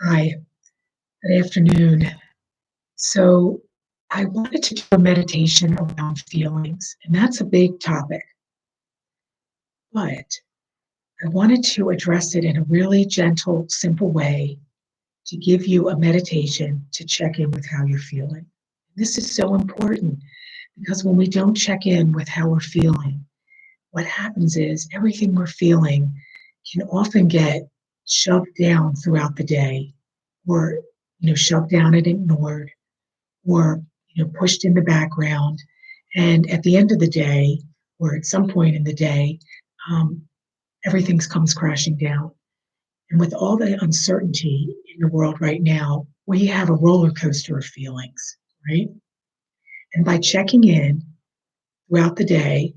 Hi, good afternoon. So, I wanted to do a meditation around feelings, and that's a big topic, but I wanted to address it in a really gentle, simple way to give you a meditation to check in with how you're feeling. This is so important because when we don't check in with how we're feeling, what happens is everything we're feeling can often get shoved down throughout the day or shoved down and ignored or pushed in the background. And at the end of the day, or at some point in the day, um, everything comes crashing down. And with all the uncertainty in the world right now, we have a roller coaster of feelings, right? And by checking in throughout the day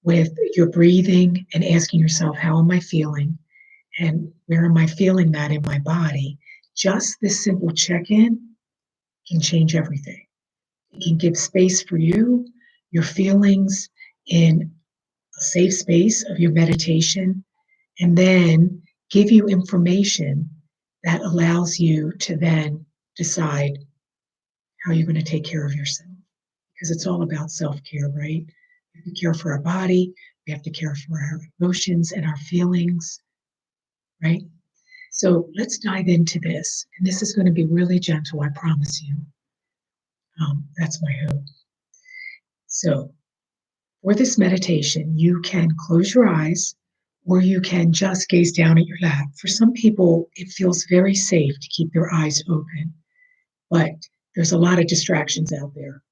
with your breathing and asking yourself, how am I feeling? And where am I feeling that in my body? Just this simple check in can change everything. It can give space for you, your feelings in a safe space of your meditation, and then give you information that allows you to then decide how you're going to take care of yourself. Because it's all about self care, right? We have to care for our body, we have to care for our emotions and our feelings, right? So let's dive into this. And this is going to be really gentle, I promise you. That's my hope. So, for this meditation, you can close your eyes or you can just gaze down at your lap. For some people, it feels very safe to keep their eyes open, but there's a lot of distractions out there.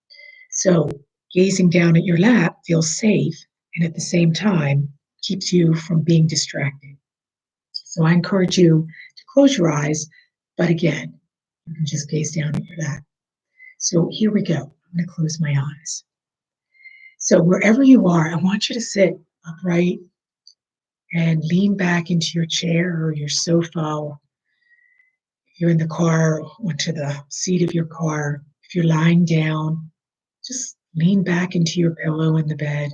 So, gazing down at your lap feels safe and at the same time keeps you from being distracted. So, I encourage you to close your eyes, but again, you can just gaze down at your lap. So, here we go. I'm going to close my eyes. So, wherever you are, I want you to sit upright and lean back into your chair or your sofa. If you're in the car, onto the seat of your car. If you're lying down, just lean back into your pillow in the bed.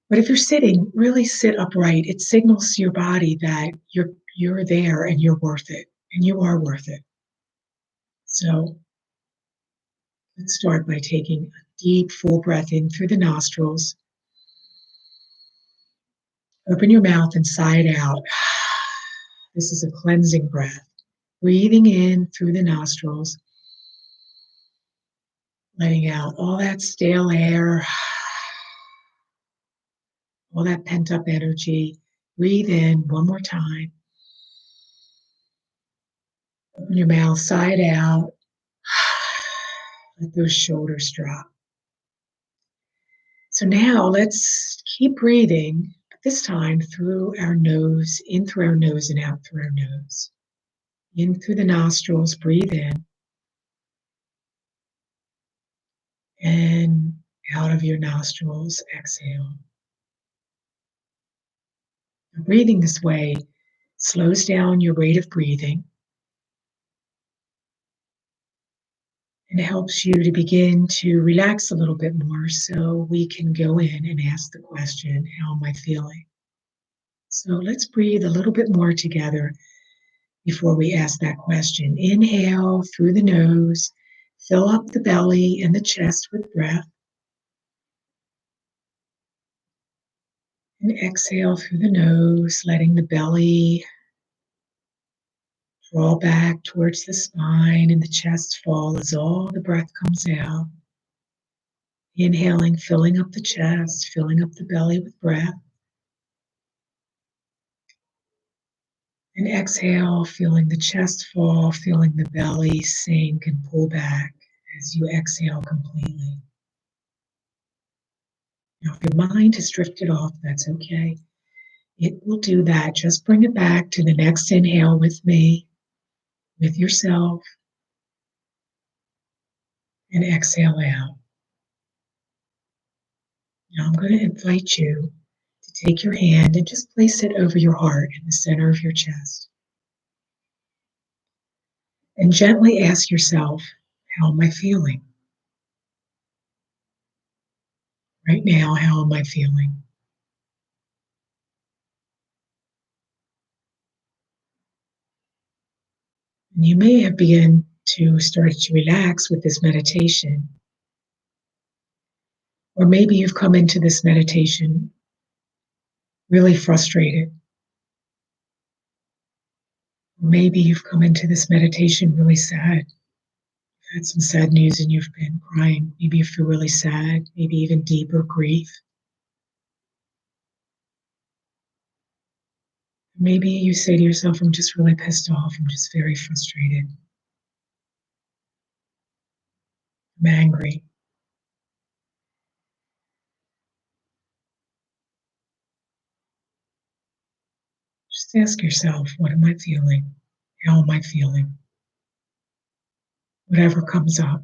But if you're sitting, really sit upright. It signals to your body that you're there and you're worth it, and you are worth it. So let's start by taking a deep, full breath in through the nostrils. Open your mouth and sigh it out. This is a cleansing breath. Breathing in through the nostrils, letting out all that stale air, all that pent up energy. Breathe in one more time. Open your mouth, sigh it out. Let those shoulders drop. So now let's keep breathing, but this time through our nose, in through our nose and out through our nose. In through the nostrils, breathe in, and out of your nostrils, exhale. Breathing this way slows down your rate of breathing and helps you to begin to relax a little bit more so we can go in and ask the question, how am I feeling? So let's breathe a little bit more together before we ask that question. Inhale through the nose, fill up the belly and the chest with breath, and exhale through the nose, letting the belly draw back towards the spine and the chest fall as all the breath comes out. Inhaling, filling up the chest, filling up the belly with breath. And exhale, feeling the chest fall, feeling the belly sink and pull back as you exhale completely. Now, if your mind has drifted off, that's okay. It will do that. Just bring it back to the next inhale with me, with yourself, and exhale out. Now, I'm going to invite you to take your hand and just place it over your heart in the center of your chest. And gently ask yourself, how am I feeling? Right now, how am I feeling? And you may have begun to start to relax with this meditation, or maybe you've come into this meditation really frustrated. Or maybe you've come into this meditation really sad. You've had some sad news and you've been crying. Maybe you feel really sad, maybe even deeper grief. Maybe you say to yourself, I'm just really pissed off. I'm just very frustrated. I'm angry. Just ask yourself, what am I feeling? How am I feeling? Whatever comes up.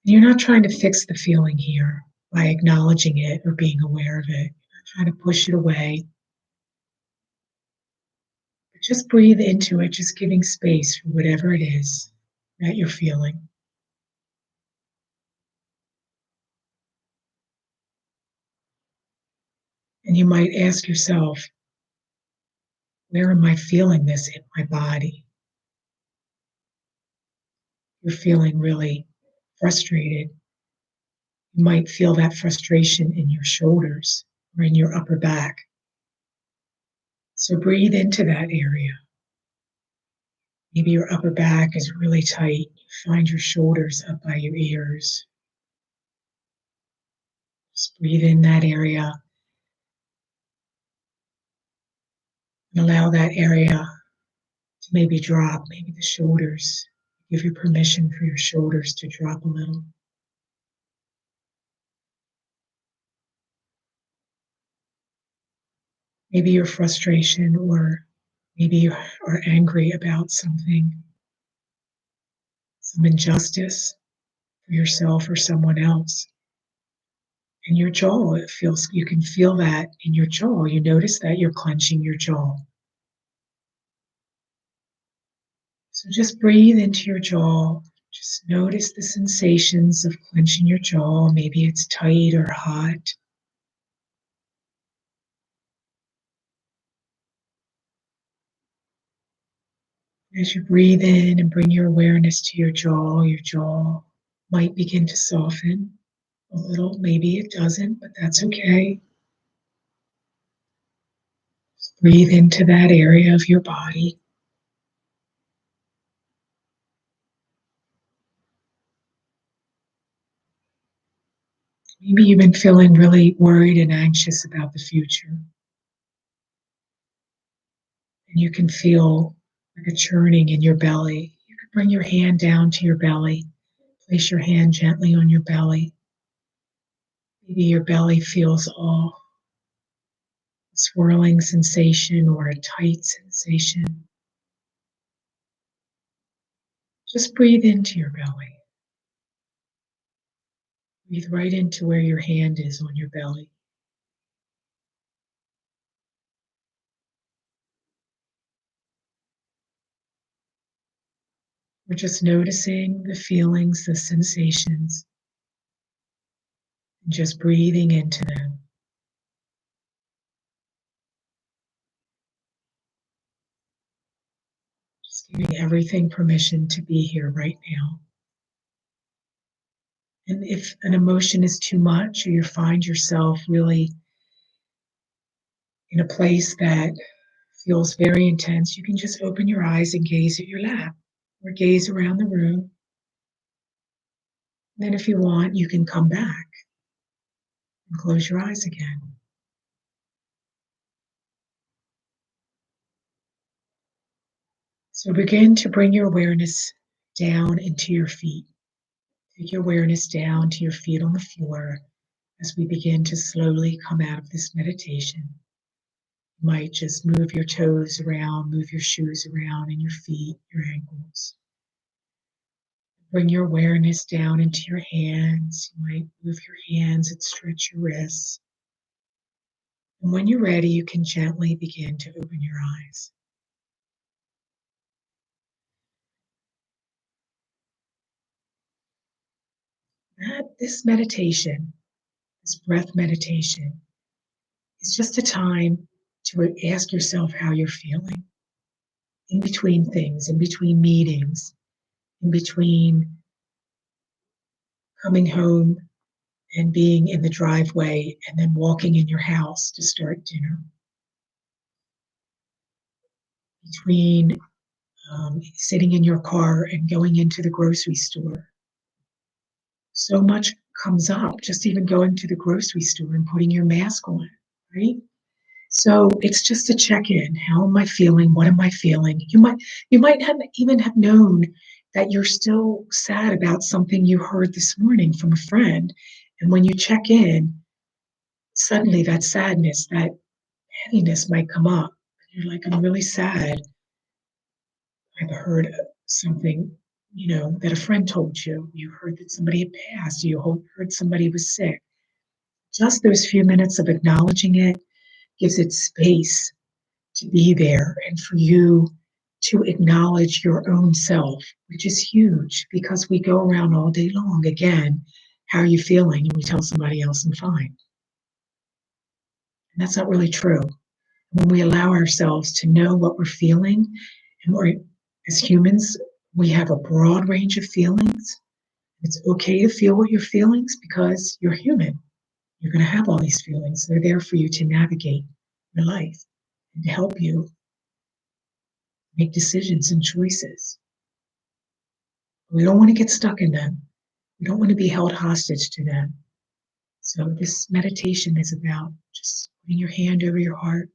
You're not trying to fix the feeling here by acknowledging it or being aware of it. You're not trying to push it away, but just breathe into it, just giving space for whatever it is that you're feeling. And you might ask yourself, where am I feeling this in my body? You're feeling really frustrated. You might feel that frustration in your shoulders or in your upper back. So breathe into that area. Maybe your upper back is really tight. You find your shoulders up by your ears. Just breathe in that area and allow that area to maybe drop, maybe the shoulders. Give you permission for your shoulders to drop a little. Maybe your frustration, or maybe you are angry about something, some injustice for yourself or someone else. And your jaw, it feels, you can feel that in your jaw. You notice that you're clenching your jaw. So just breathe into your jaw. Just notice the sensations of clenching your jaw. Maybe it's tight or hot. As you breathe in and bring your awareness to your jaw might begin to soften a little. Maybe it doesn't, but that's okay. Just breathe into that area of your body. Maybe you've been feeling really worried and anxious about the future. And you can feel like a churning in your belly. You can bring your hand down to your belly. Place your hand gently on your belly. Maybe your belly feels all swirling sensation or a tight sensation. Just breathe into your belly. Breathe right into where your hand is on your belly. We're just noticing the feelings, the sensations, and just breathing into them. Just giving everything permission to be here right now. And if an emotion is too much, or you find yourself really in a place that feels very intense, you can just open your eyes and gaze at your lap or gaze around the room. Then, if you want, you can come back and close your eyes again. So, begin to bring your awareness down into your feet. Take your awareness down to your feet on the floor as we begin to slowly come out of this meditation. You might just move your toes around, move your shoes around, and your feet, your ankles. Bring your awareness down into your hands. You might move your hands and stretch your wrists. And when you're ready, you can gently begin to open your eyes. This meditation This breath meditation is just a time to ask yourself how you're feeling in between things, in between meetings, in between coming home and being in the driveway and then walking in your house to start dinner, between sitting in your car and going into the grocery store. So much comes up just even going to the grocery store and putting your mask on, right? So it's just a check-in. How am I feeling? What am I feeling? You might have even have known that you're still sad about something you heard this morning from a friend. And when you check in, suddenly that sadness, that heaviness might come up. You're like, I'm really sad. I've heard something, that a friend told you. You heard that somebody had passed. Heard somebody was sick. Just those few minutes of acknowledging it gives it space to be there and for you to acknowledge your own self, which is huge because we go around all day long, again, how are you feeling? And we tell somebody else, I'm fine. And that's not really true. When we allow ourselves to know what we're feeling, and as humans, we have a broad range of feelings. It's okay to feel what you're feeling because you're human. You're going to have all these feelings. They're there for you to navigate your life and to help you make decisions and choices. We don't want to get stuck in them. We don't want to be held hostage to them. So this meditation is about just putting your hand over your heart,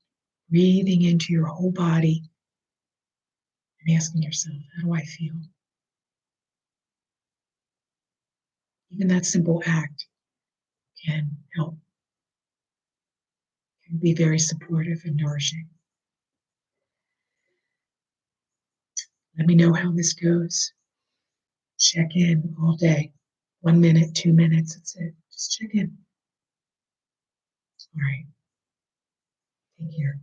breathing into your whole body, and asking yourself, how do I feel? Even that simple act can help, can be very supportive and nourishing. Let me know how this goes. Check in all day. 1 minute, 2 minutes, that's it. Just check in. All right. Take care.